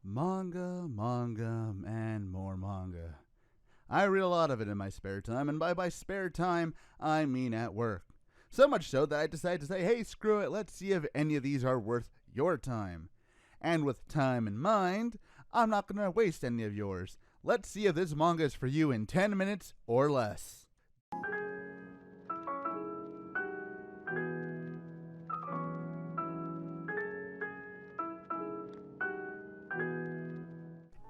Manga, and more manga. I read a lot of it in my spare time, and by spare time, I mean at work. So much so that I decided to say, hey, screw it, let's see if any of these are worth your time. And with time in mind, I'm not going to waste any of yours. Let's see if this manga is for you in 10 minutes or less.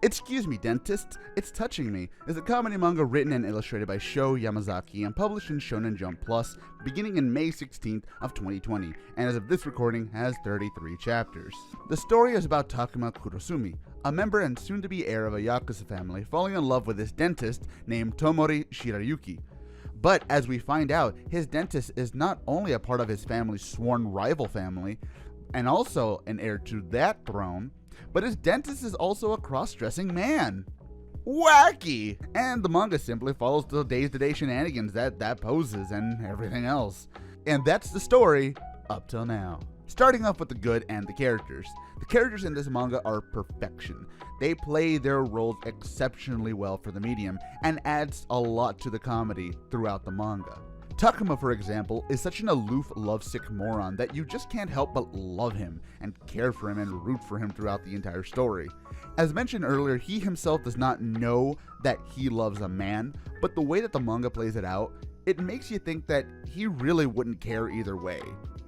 Excuse me, dentist, it's Touching Me is a comedy manga written and illustrated by Sho Yamazaki and published in Shōnen Jump Plus beginning in May 16th of 2020, and as of this recording has 33 chapters. The story is about Takuma Kurosumi, a member and soon-to-be heir of a yakuza family falling in love with this dentist named Tomori Shirayuki. But as we find out, his dentist is not only a part of his family's sworn rival family, and also an heir to that throne, but his dentist is also a cross-dressing man. Wacky! And the manga simply follows the day-to-day shenanigans that poses and everything else. And that's the story up till now. Starting off with the good and the characters. The characters in this manga are perfection. They play their roles exceptionally well for the medium and adds a lot to the comedy throughout the manga. Takuma, for example, is such an aloof, lovesick moron that you just can't help but love him and care for him and root for him throughout the entire story. As mentioned earlier, he himself does not know that he loves a man, but the way that the manga plays it out, it makes you think that he really wouldn't care either way.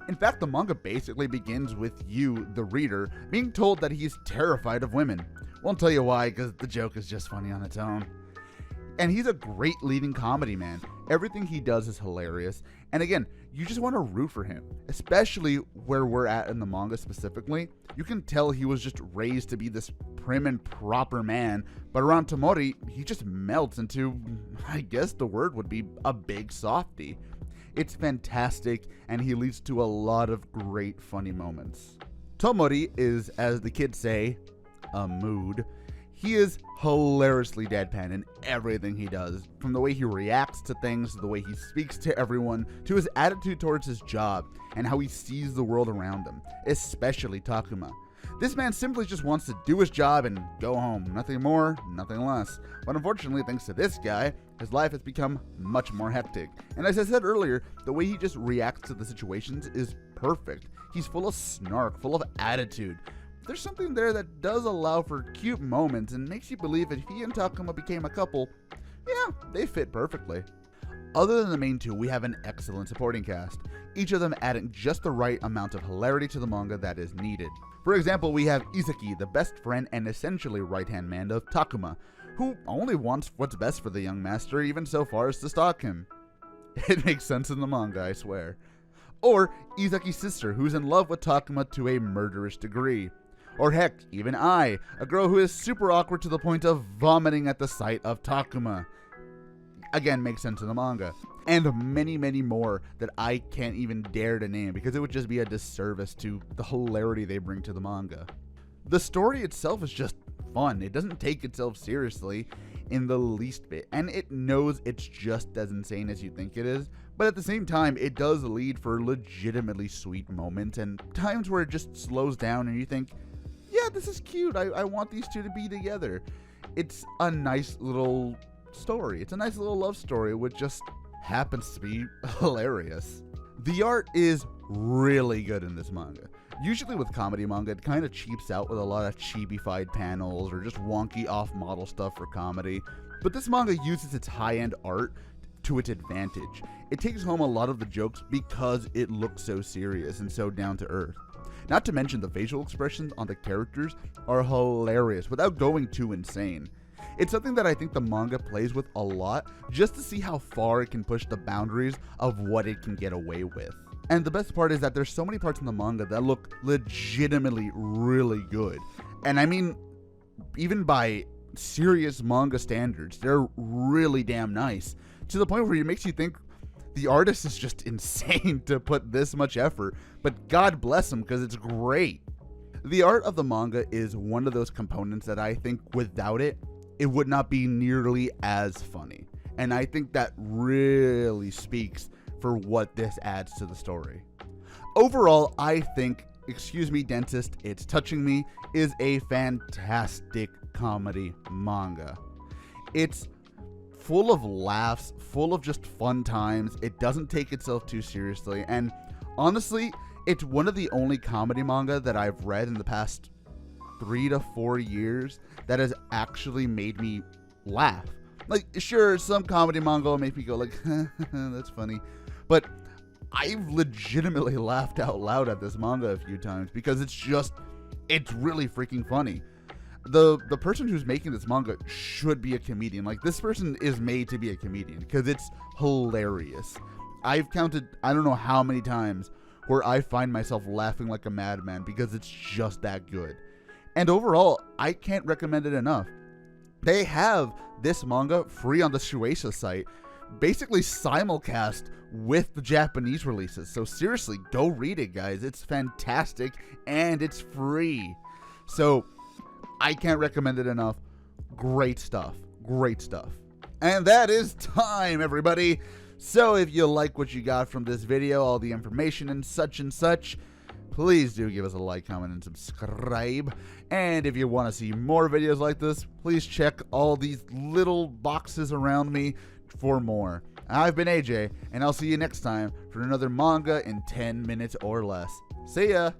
In fact, the manga basically begins with you, the reader, being told that he's terrified of women. Won't tell you why, because the joke is just funny on its own. And he's a great leading comedy man. Everything he does is hilarious. And again, you just want to root for him, especially where we're at in the manga specifically. You can tell he was just raised to be this prim and proper man, but around Tomori, he just melts into, I guess the word would be, a big softie. It's fantastic, and he leads to a lot of great funny moments. Tomori is, as the kids say, a mood. He is hilariously deadpan in everything he does, from the way he reacts to things, to the way he speaks to everyone, to his attitude towards his job, and how he sees the world around him, especially Takuma. This man simply just wants to do his job and go home, nothing more, nothing less. But unfortunately, thanks to this guy, his life has become much more hectic. And as I said earlier, the way he just reacts to the situations is perfect. He's full of snark, full of attitude. There's something there that does allow for cute moments and makes you believe that if he and Takuma became a couple, yeah, they fit perfectly. Other than the main two, we have an excellent supporting cast, each of them adding just the right amount of hilarity to the manga that is needed. For example, we have Izaki, the best friend and essentially right-hand man of Takuma, who only wants what's best for the young master, even so far as to stalk him. It makes sense in the manga, I swear. Or Izaki's sister, who's in love with Takuma to a murderous degree. Or heck, even a girl who is super awkward to the point of vomiting at the sight of Takuma. Again, makes sense in the manga. And many, many more that I can't even dare to name because it would just be a disservice to the hilarity they bring to the manga. The story itself is just fun. It doesn't take itself seriously in the least bit, and it knows it's just as insane as you think it is, but at the same time, it does lead for legitimately sweet moments and times where it just slows down and you think, yeah, this is cute. I want these two to be together. It's a nice little story. It's a nice little love story, which just happens to be hilarious. The art is really good in this manga. Usually with comedy manga, it kind of cheaps out with a lot of chibi-fied panels or just wonky off-model stuff for comedy. But this manga uses its high-end art to its advantage. It takes home a lot of the jokes because it looks so serious and so down to earth. Not to mention the facial expressions on the characters are hilarious without going too insane. It's something that I think the manga plays with a lot just to see how far it can push the boundaries of what it can get away with. And the best part is that there's so many parts in the manga that look legitimately really good. And I mean, even by serious manga standards, they're really damn nice. To the point where it makes you think the artist is just insane to put this much effort, but God bless him because it's great. The art of the manga is one of those components that I think without it, it would not be nearly as funny. And I think that really speaks for what this adds to the story. Overall, I think Excuse Me Dentist, It's Touching Me is a fantastic comedy manga. It's full of laughs, full of just fun times. It doesn't take itself too seriously, and honestly, it's one of the only comedy manga that I've read in the past 3 to 4 years that has actually made me laugh. Like, sure, some comedy manga will make me go like, that's funny, but I've legitimately laughed out loud at this manga a few times because it's really freaking funny. The person who's making this manga should be a comedian. Like, this person is made to be a comedian because it's hilarious. I've counted, I don't know how many times where I find myself laughing like a madman because it's just that good. And overall, I can't recommend it enough. They have this manga free on the Shueisha site, basically simulcast with the Japanese releases. So seriously, go read it, guys. It's fantastic and it's free. So I can't recommend it enough. Great stuff. Great stuff. And that is time, everybody. So if you like what you got from this video, all the information and such, please do give us a like, comment, and subscribe. And if you want to see more videos like this, please check all these little boxes around me for more. I've been AJ, and I'll see you next time for another manga in 10 minutes or less. See ya!